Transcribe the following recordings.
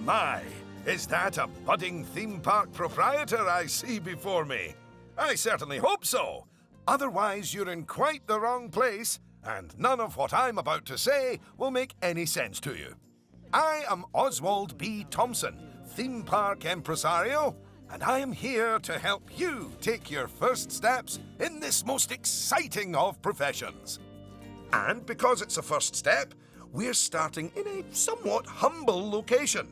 my, is that a budding theme park proprietor I see before me? I certainly hope so. Otherwise, you're in quite the wrong place, and none of what I'm about to say will make any sense to you. I am Oswald B. Thompson, theme park impresario, and I am here to help you take your first steps in this most exciting of professions. And because it's a first step, we're starting in a somewhat humble location.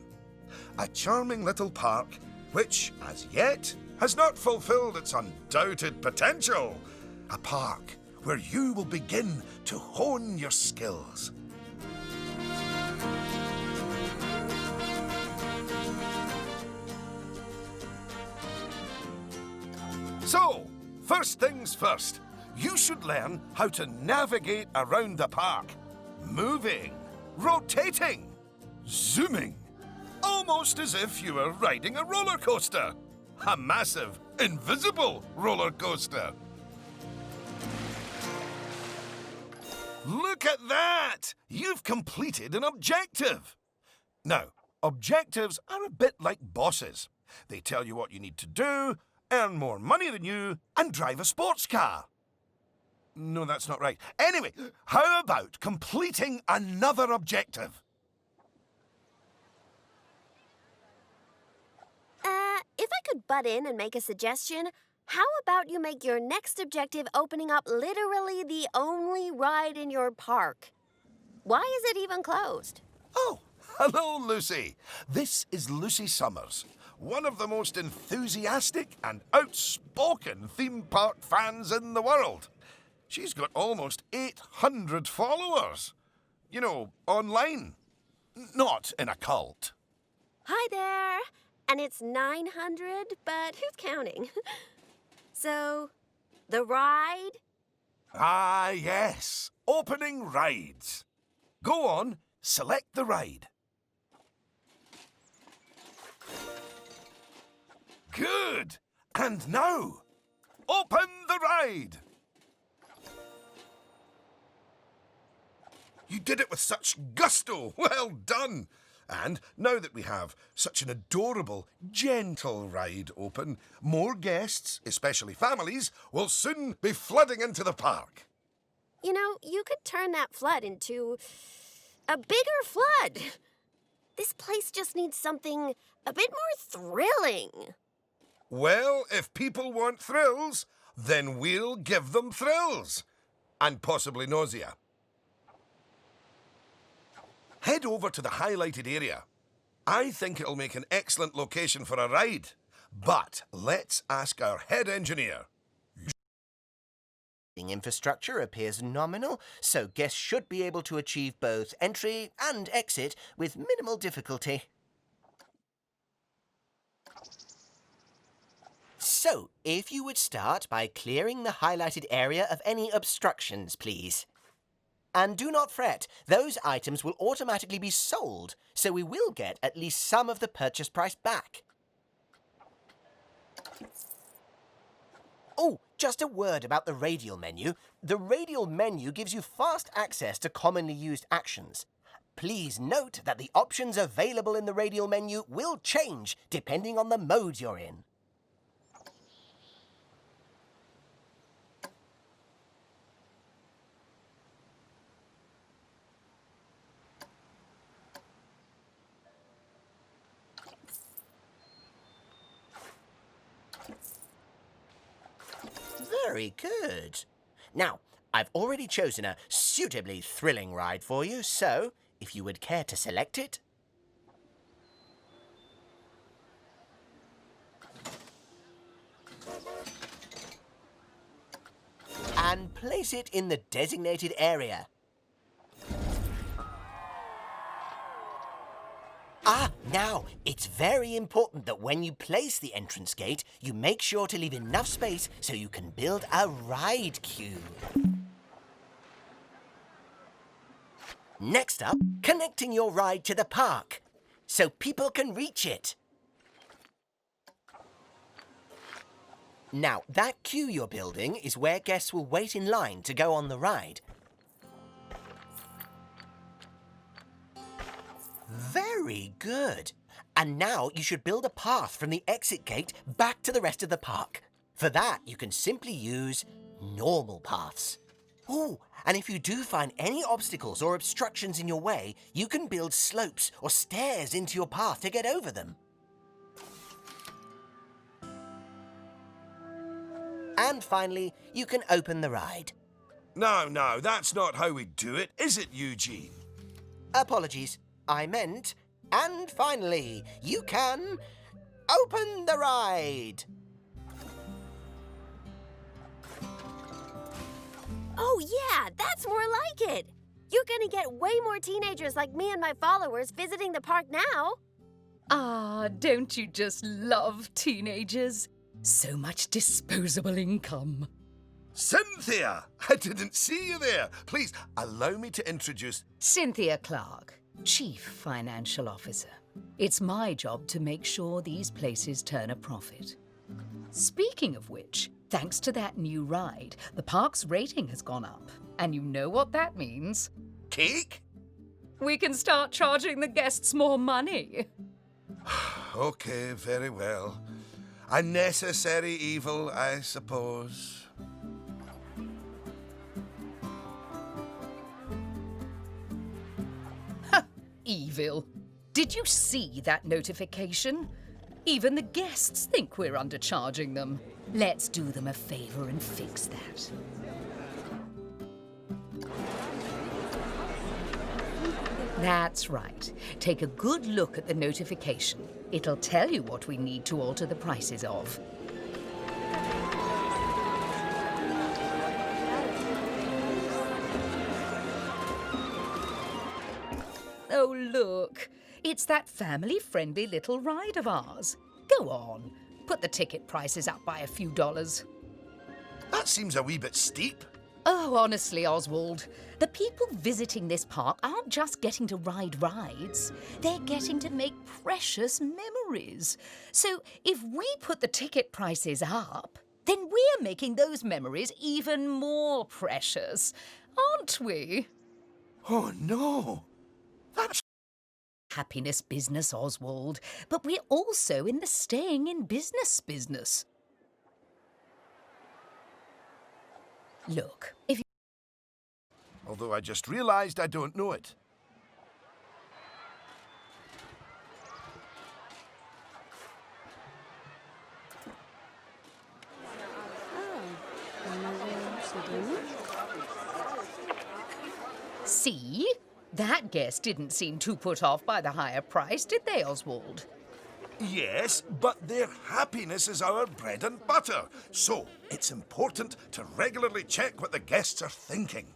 A charming little park which, as yet, has not fulfilled its undoubted potential. A park where you will begin to hone your skills. So, first things first, you should learn how to navigate around the park. Moving, rotating, zooming, almost as if you were riding a roller coaster. A massive, invisible roller coaster. Look at that! You've completed an objective. Now, objectives are a bit like bosses. They tell you what you need to do, earn more money than you, and drive a sports car. No, that's not right. Anyway, how about completing another objective? If I could butt in and make a suggestion, how about you make your next objective opening up literally the only ride in your park? Why is it even closed? Oh, hello, Lucy. This is Lucy Summers, one of the most enthusiastic and outspoken theme park fans in the world. She's got almost 800 followers. You know, online. Not in a cult. Hi there. And it's 900, but who's counting? So, the ride? Ah, yes. Opening rides. Go on, select the ride. Good. And now, open the ride. You did it with such gusto. Well done. And now that we have such an adorable, gentle ride open, more guests, especially families, will soon be flooding into the park. You know, you could turn that flood into a bigger flood. This place just needs something a bit more thrilling. Well, if people want thrills, then we'll give them thrills. And possibly nausea. Head over to the highlighted area. I think it'll make an excellent location for a ride. But let's ask our head engineer. Infrastructure appears nominal, so guests should be able to achieve both entry and exit with minimal difficulty. So, if you would start by clearing the highlighted area of any obstructions, please. And do not fret, those items will automatically be sold, so we will get at least some of the purchase price back. Oh, just a word about the Radial Menu. The Radial Menu gives you fast access to commonly used actions. Please note that the options available in the Radial Menu will change depending on the mode you're in. Very good. Now, I've already chosen a suitably thrilling ride for you, so if you would care to select it. And place it in the designated area. Now, it's very important that when you place the entrance gate, you make sure to leave enough space so you can build a ride queue. Next up, connecting your ride to the park, so people can reach it. Now, that queue you're building is where guests will wait in line to go on the ride. Very good. And now you should build a path from the exit gate back to the rest of the park. For that, you can simply use normal paths. Oh, and if you do find any obstacles or obstructions in your way, you can build slopes or stairs into your path to get over them. And finally, you can open the ride. No, that's not how we do it, is it, Eugene? Apologies, I meant, and finally, you can open the ride. Oh, yeah, that's more like it. You're gonna get way more teenagers like me and my followers visiting the park now. Ah, don't you just love teenagers? So much disposable income. Cynthia! I didn't see you there. Please, allow me to introduce... Cynthia Clark, Chief Financial Officer. It's my job to make sure these places turn a profit. Speaking of which, thanks to that new ride, the park's rating has gone up. And you know what that means? Cake? We can start charging the guests more money. Okay, very well. A necessary evil, I suppose. Evil. Did you see that notification? Even the guests think we're undercharging them. Let's do them a favor and fix that. That's right. Take a good look at the notification. It'll tell you what we need to alter the prices of. Oh, look. It's that family-friendly little ride of ours. Go on. Put the ticket prices up by a few dollars. That seems a wee bit steep. Oh, honestly, Oswald, the people visiting this park aren't just getting to ride rides. They're getting to make precious memories. So if we put the ticket prices up, then we're making those memories even more precious, aren't we? Oh, no. That's... Happiness business, Oswald, but we're also in the staying in business. Look, if you... Although I just realised I don't know it. See? That guest didn't seem too put off by the higher price, did they, Oswald? Yes, but their happiness is our bread and butter. So it's important to regularly check what the guests are thinking.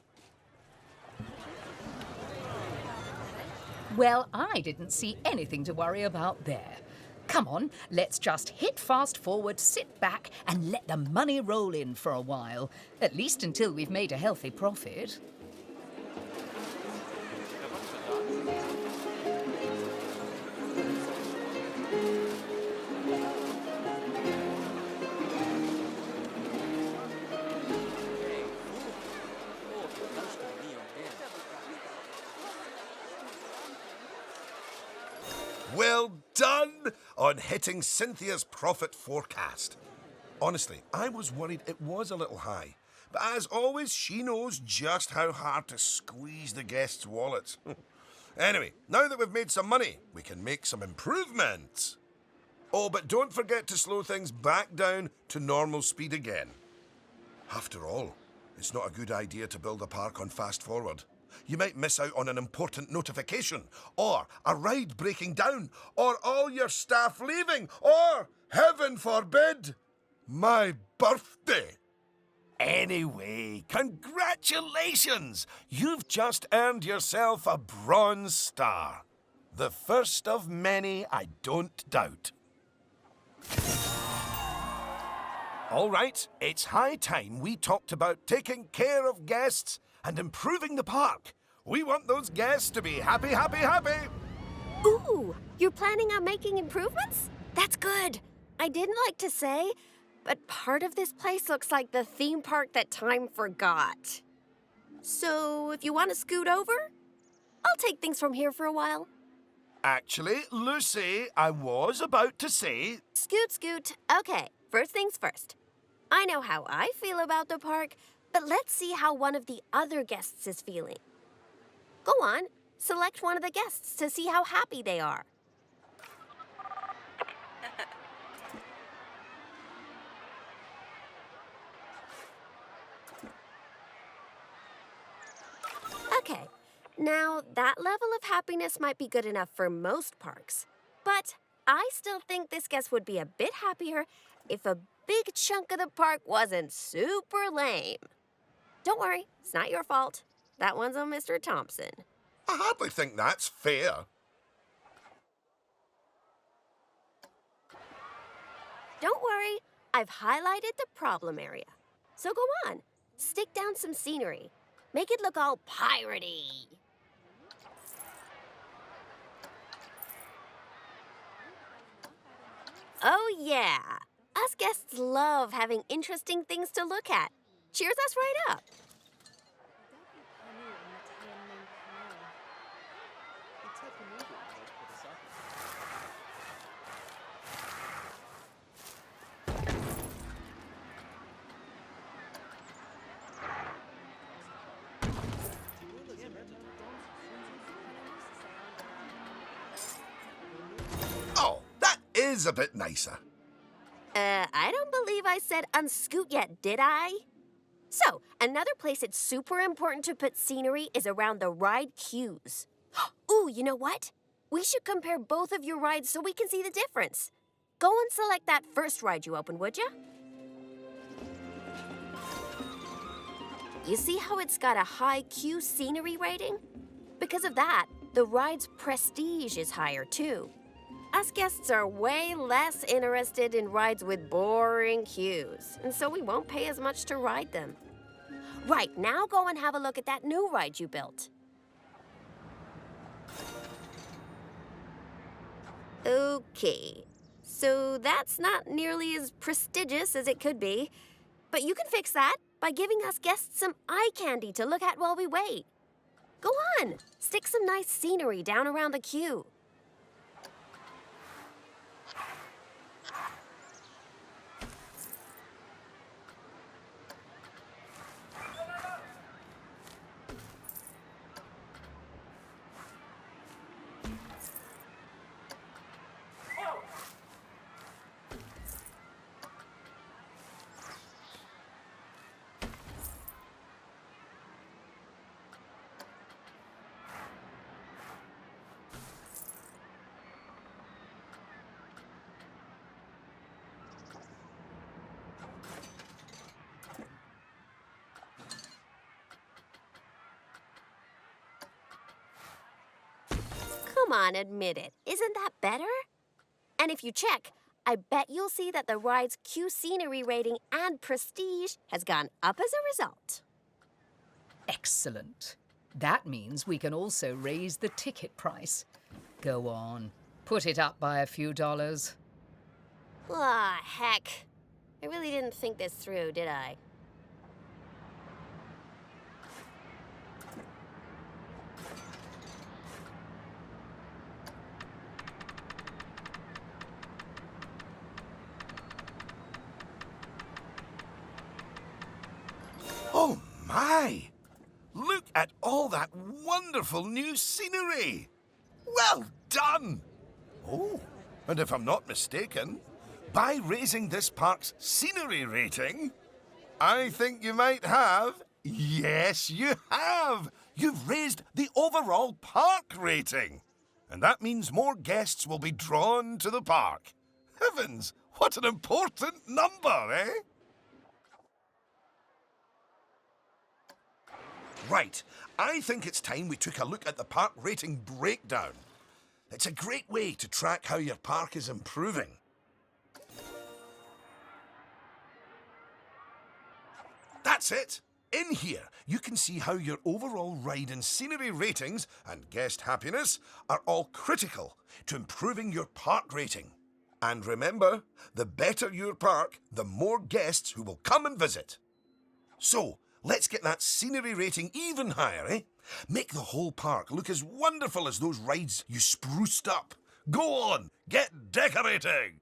Well, I didn't see anything to worry about there. Come on, let's just hit fast forward, sit back, and let the money roll in for a while. At least until we've made a healthy profit. Well done on hitting Cynthia's profit forecast. Honestly, I was worried it was a little high. But as always, she knows just how hard to squeeze the guests' wallets. Anyway, now that we've made some money, we can make some improvements. Oh, but don't forget to slow things back down to normal speed again. After all, it's not a good idea to build a park on fast forward. You might miss out on an important notification, or a ride breaking down, or all your staff leaving, or, heaven forbid, my birthday. Anyway, congratulations! You've just earned yourself a bronze star. The first of many, I don't doubt. All right, it's high time we talked about taking care of guests and improving the park. We want those guests to be happy, happy, happy. Ooh, you're planning on making improvements? That's good. I didn't like to say, but part of this place looks like the theme park that time forgot. So if you want to scoot over, I'll take things from here for a while. Actually, Lucy, I was about to say... Scoot, scoot. Okay, first things first. I know how I feel about the park, but let's see how one of the other guests is feeling. Go on, select one of the guests to see how happy they are. Okay, now that level of happiness might be good enough for most parks, but I still think this guest would be a bit happier if a big chunk of the park wasn't super lame. Don't worry, it's not your fault. That one's on Mr. Thompson. I hardly think that's fair. Don't worry, I've highlighted the problem area. So go on, stick down some scenery. Make it look all piratey. Oh yeah, us guests love having interesting things to look at. Cheers us right up. Oh, that is a bit nicer. I don't believe I said unscoot yet, did I? So, another place it's super important to put scenery is around the ride queues. Ooh, you know what? We should compare both of your rides so we can see the difference. Go and select that first ride you opened, would you? You see how it's got a high queue scenery rating? Because of that, the ride's prestige is higher too. Us guests are way less interested in rides with boring queues, and so we won't pay as much to ride them. Right, now go and have a look at that new ride you built. Okay, so that's not nearly as prestigious as it could be, but you can fix that by giving us guests some eye candy to look at while we wait. Go on, stick some nice scenery down around the queue. Come on, admit it. Isn't that better? And if you check, I bet you'll see that the ride's queue scenery rating and prestige has gone up as a result. Excellent. That means we can also raise the ticket price. Go on, put it up by a few dollars. Ah, heck. I really didn't think this through, did I? Oh, my! Look at all that wonderful new scenery! Well done! Oh, and if I'm not mistaken, by raising this park's scenery rating, I think you might have... Yes, you have! You've raised the overall park rating. And that means more guests will be drawn to the park. Heavens, what an important number, eh? Right, I think it's time we took a look at the park rating breakdown. It's a great way to track how your park is improving. That's it. In here, you can see how your overall ride and scenery ratings and guest happiness are all critical to improving your park rating. And remember, the better your park, the more guests who will come and visit. So, Let's get that scenery rating even higher, eh? Make the whole park look as wonderful as those rides you spruced up. Go on, get decorating!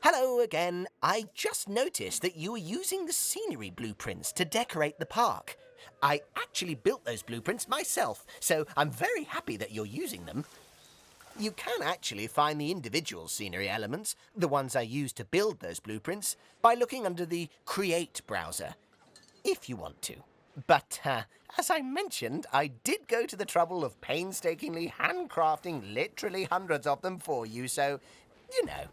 Hello again. I just noticed that you were using the scenery blueprints to decorate the park. I actually built those blueprints myself, so I'm very happy that you're using them. You can actually find the individual scenery elements, the ones I used to build those blueprints, by looking under the Create browser, if you want to. But, as I mentioned, I did go to the trouble of painstakingly handcrafting literally hundreds of them for you, so, you know.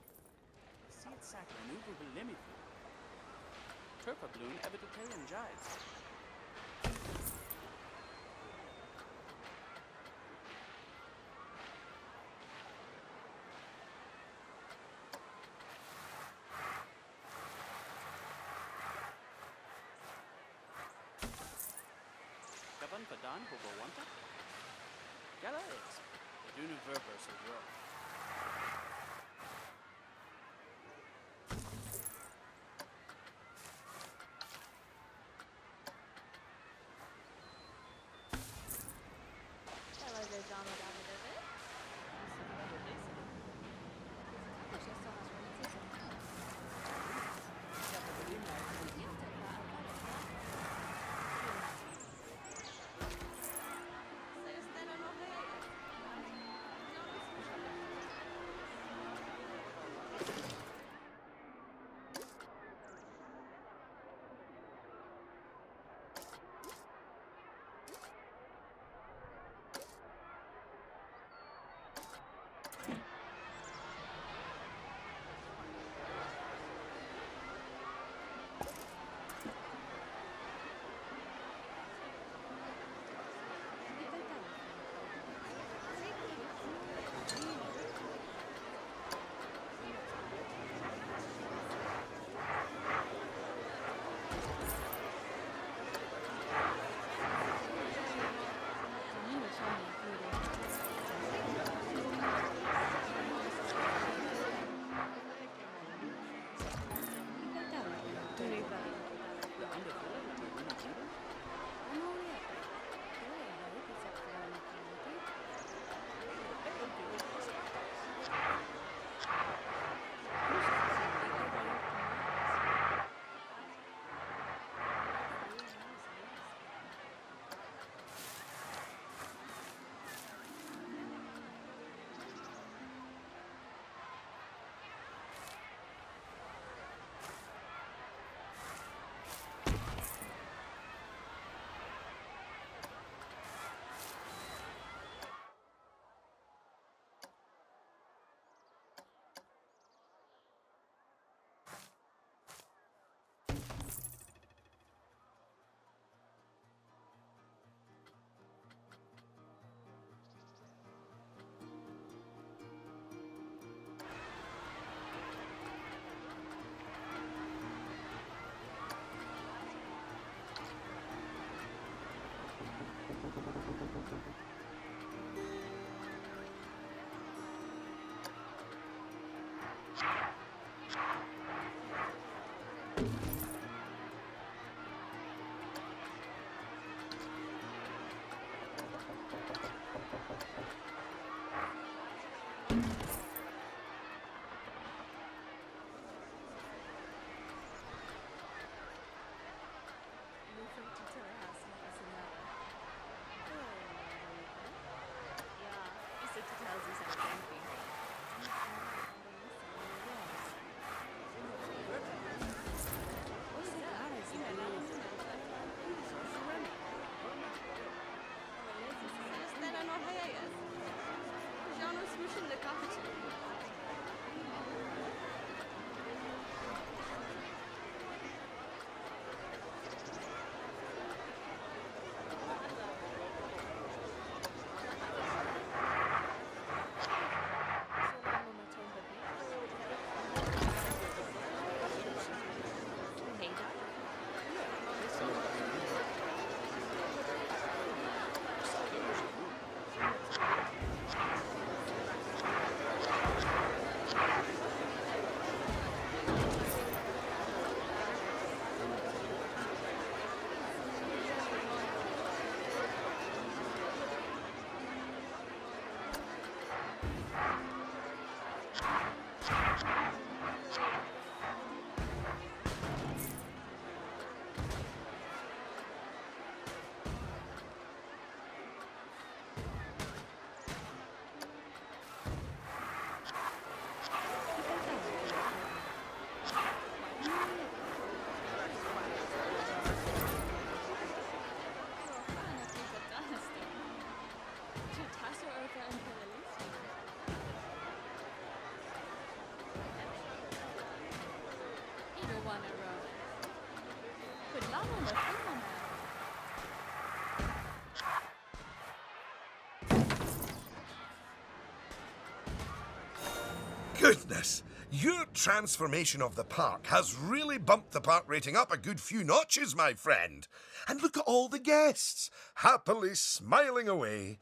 Goodness, your transformation of the park has really bumped the park rating up a good few notches, my friend. And look at all the guests, happily smiling away.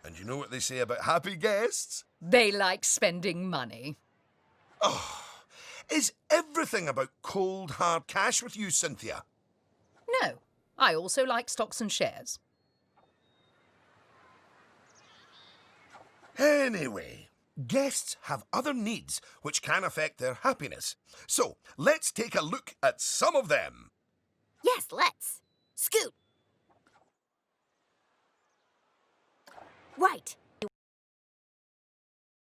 And you know what they say about happy guests? They like spending money. Is everything about cold, hard cash with you, Cynthia? No, I also like stocks and shares. Anyway, guests have other needs which can affect their happiness. So, let's take a look at some of them. Yes, let's. Scoot. Right.